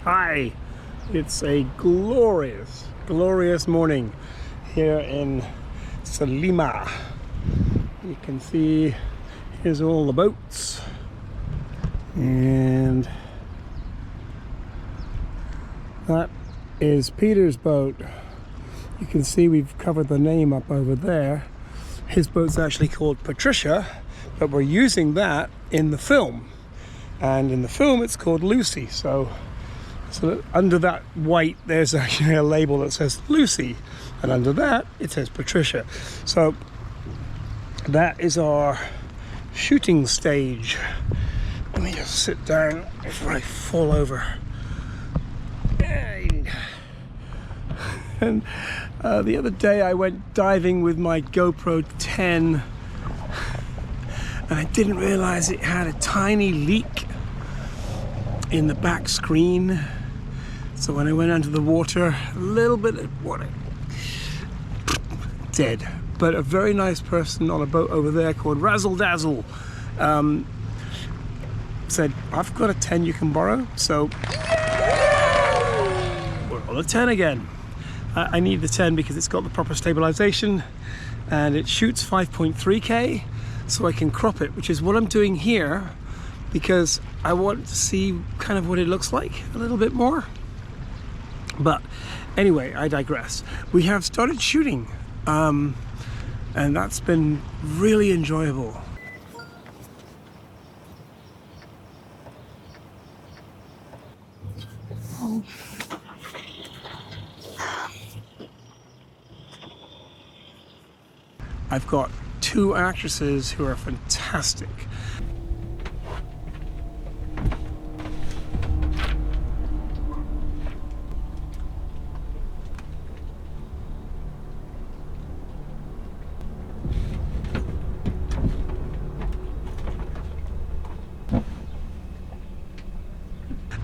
Hi, it's a glorious, glorious morning here in Salima. You can see here's all the boats, and that is Peter's boat. You can see we've covered the name up over there. His boat's actually called Patricia, but we're using that in the film, and in the film it's called Lucy. So under that white there's actually a label that says Lucy, and under that it says Patricia. So that is our shooting stage. Let me just sit down before I fall over. And the other day I went diving with my GoPro 10 and I didn't realize it had a tiny leak in the back screen. So when I went under the water, a little bit of water, dead. But a very nice person on a boat over there called Razzle Dazzle said, I've got a 10 you can borrow. So we're on the 10 again. I need the 10 because it's got the proper stabilization and it shoots 5.3K, so I can crop it, which is what I'm doing here because I want to see kind of what it looks like a little bit more. But anyway, I digress. We have started shooting, and that's been really enjoyable. I've got two actresses who are fantastic.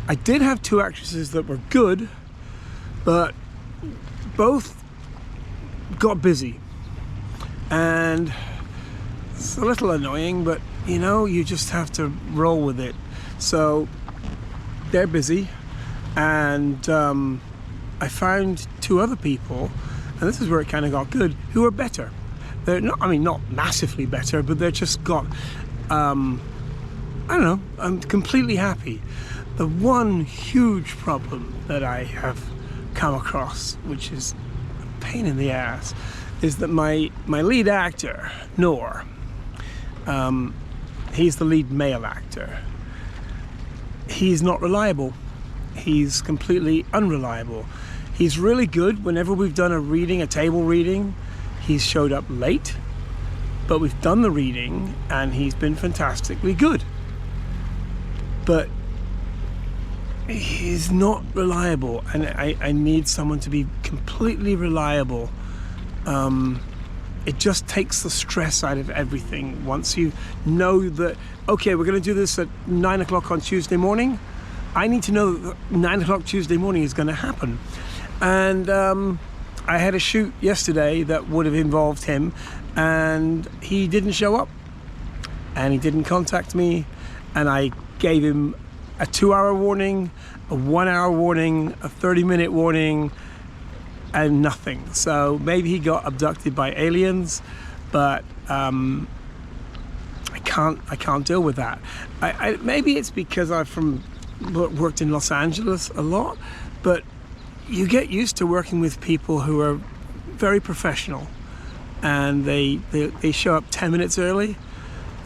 I did have two actresses that were good, but both got busy. And it's a little annoying, but you know, you just have to roll with it. So they're busy, and I found two other people, and this is where it kind of got good, who are better. They're not, I mean, not massively better, but they're just got, I don't know, I'm completely happy. The one huge problem that I have come across, which is a pain in the ass, is that my lead actor, Noor, he's the lead male actor. He's not reliable. He's completely unreliable. He's really good whenever we've done a reading, a table reading. He's showed up late, but we've done the reading and he's been fantastically good. But he's not reliable, and I need someone to be completely reliable. It just takes the stress out of everything. Once you know that, okay, we're going to do this at 9 o'clock on Tuesday morning, I need to know that 9 o'clock Tuesday morning is going to happen. And I had a shoot yesterday that would have involved him, and he didn't show up, and he didn't contact me, and I gave him a 2-hour warning, a 1-hour warning, a 30-minute warning, and nothing. So maybe he got abducted by aliens, but I can't deal with that. Maybe it's because I've worked in Los Angeles a lot, but you get used to working with people who are very professional, and they show up 10 minutes early,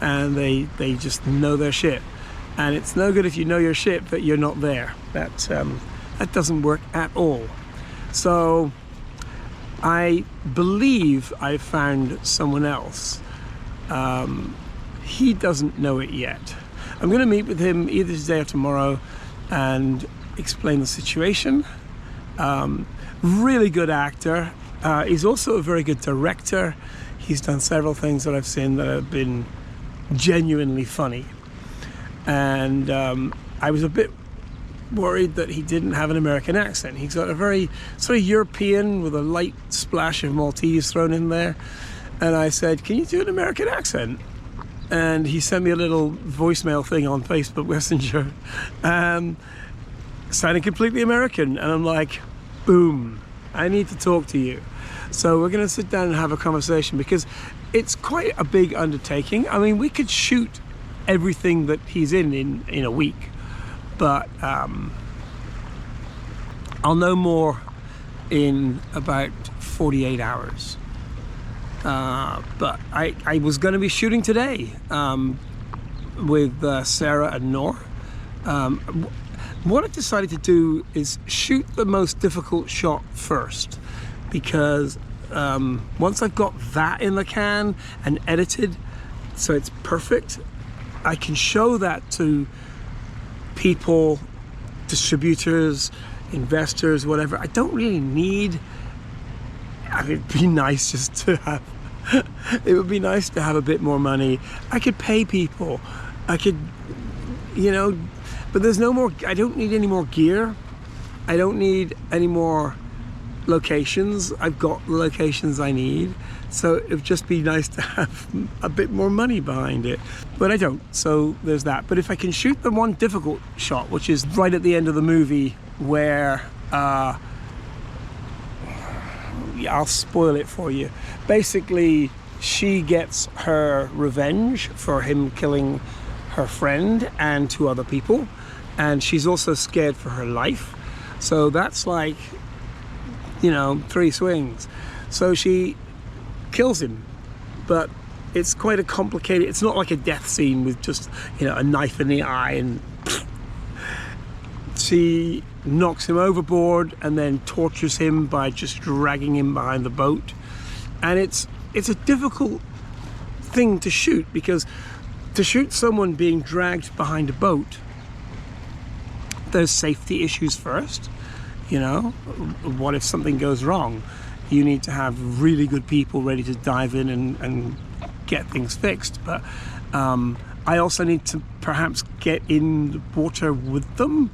and they just know their shit. And it's no good if you know your shit but you're not there. That doesn't work at all. So I believe I found someone else. He doesn't know it yet. I'm going to meet with him either today or tomorrow and explain the situation. Really good actor. He's also a very good director. He's done several things that I've seen that have been genuinely funny. And I was a bit worried that he didn't have an American accent. He's got a very sort of European with a light splash of Maltese thrown in there. And I said, can you do an American accent? And he sent me a little voicemail thing on Facebook Messenger. sounding completely American, and I'm like, boom, I need to talk to you. So we're going to sit down and have a conversation, because it's quite a big undertaking. I mean, we could shoot everything that he's in a week, but I'll know more in about 48 hours. But I was going to be shooting today with Sarah and Noor. What I decided to do is shoot the most difficult shot first, because once I've got that in the can and edited so it's perfect, I can show that to people, distributors, investors, whatever. I don't really need, I mean, it'd be nice just to have, it would be nice to have a bit more money. I could pay people, I could, you know, but there's no more, I don't need any more gear. I don't need any more locations. I've got the locations I need. So it would just be nice to have a bit more money behind it, but I don't, so there's that. But if I can shoot the one difficult shot, which is right at the end of the movie, where I'll spoil it for you. Basically, she gets her revenge for him killing her friend and 2 other people, and she's also scared for her life. So that's like, you know, 3 swings. So she kills him, but it's quite a complicated, it's not like a death scene with just, you know, a knife in the eye and she knocks him overboard and then tortures him by just dragging him behind the boat. And it's a difficult thing to shoot, because to shoot someone being dragged behind a boat, there's safety issues first. You know, what if something goes wrong? You need to have really good people ready to dive in and get things fixed. But I also need to perhaps get in the water with them,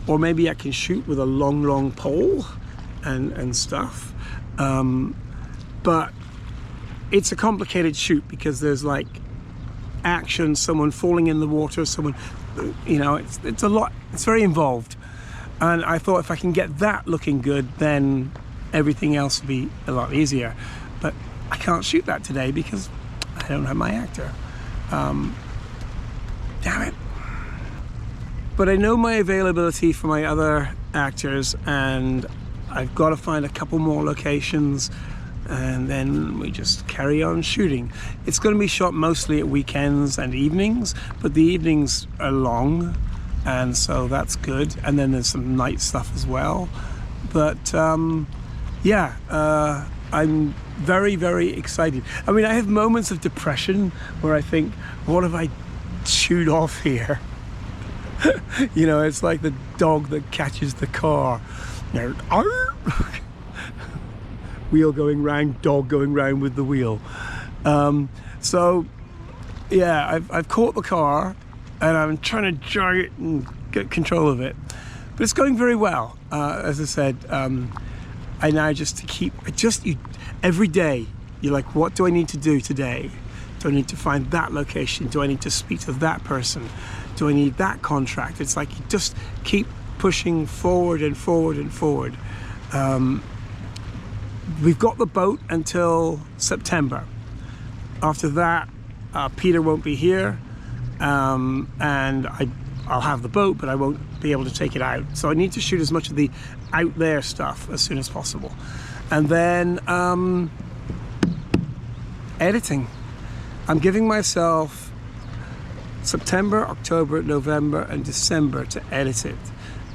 or maybe I can shoot with a long pole and stuff. But it's a complicated shoot, because there's like action, someone falling in the water, someone, you know, it's a lot, it's very involved. And I thought if I can get that looking good, then everything else will be a lot easier. But I can't shoot that today because I don't have my actor. Damn it. But I know my availability for my other actors, and I've got to find a couple more locations, and then we just carry on shooting. It's going to be shot mostly at weekends and evenings, but the evenings are long, and so that's good. And then there's some night stuff as well. But yeah, I'm very excited. I mean, I have moments of depression where I think, what have I chewed off here? You know, it's like the dog that catches the car. You know, wheel going round, dog going round with the wheel. So yeah, I've caught the car and I'm trying to drag it and get control of it, but it's going very well. As I said, I now just to keep, every day you're like, what do I need to do today? Do I need to find that location? Do I need to speak to that person? Do I need that contract? It's like you just keep pushing forward and forward and forward. We've got the boat until September. After that, Peter won't be here, and I'll have the boat, but I won't be able to take it out. So I need to shoot as much of the out there stuff as soon as possible. And then editing. I'm giving myself September, October, November, and December to edit it.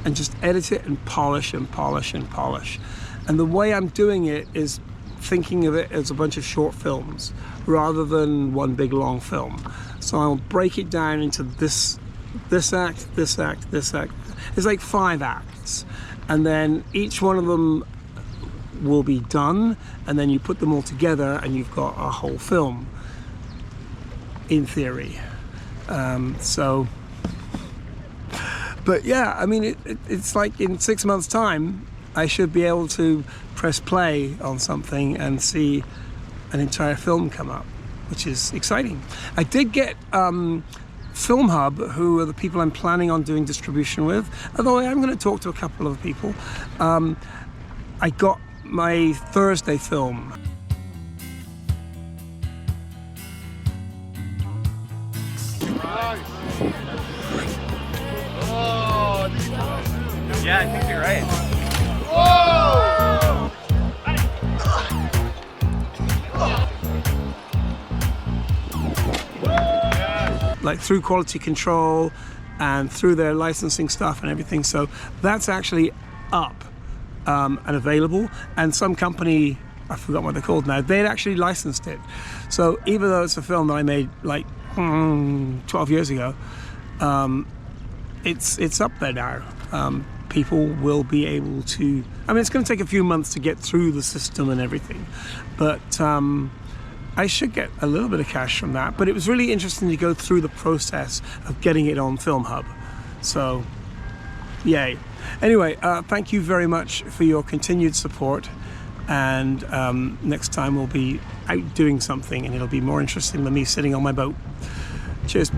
And just edit it and polish and polish and polish. And the way I'm doing it is thinking of it as a bunch of short films rather than one big long film. So I'll break it down into this act, this act, this act. It's like 5 acts. And then each one of them will be done, and then you put them all together and you've got a whole film, in theory. But yeah, I mean, it's like in 6 months' time, I should be able to press play on something and see an entire film come up, which is exciting. I did get Film Hub, who are the people I'm planning on doing distribution with, although I am going to talk to a couple of people. I got my Thursday film. Yeah, I think you're right. Like through quality control and through their licensing stuff and everything. So that's actually up and available. And some company, I forgot what they're called now, they'd actually licensed it. So even though it's a film that I made like 12 years ago, it's up there now. People will be able to, I mean, it's going to take a few months to get through the system and everything, but I should get a little bit of cash from that. But it was really interesting to go through the process of getting it on Film Hub. So, yay. Anyway, thank you very much for your continued support. And next time we'll be out doing something, and it'll be more interesting than me sitting on my boat. Cheers.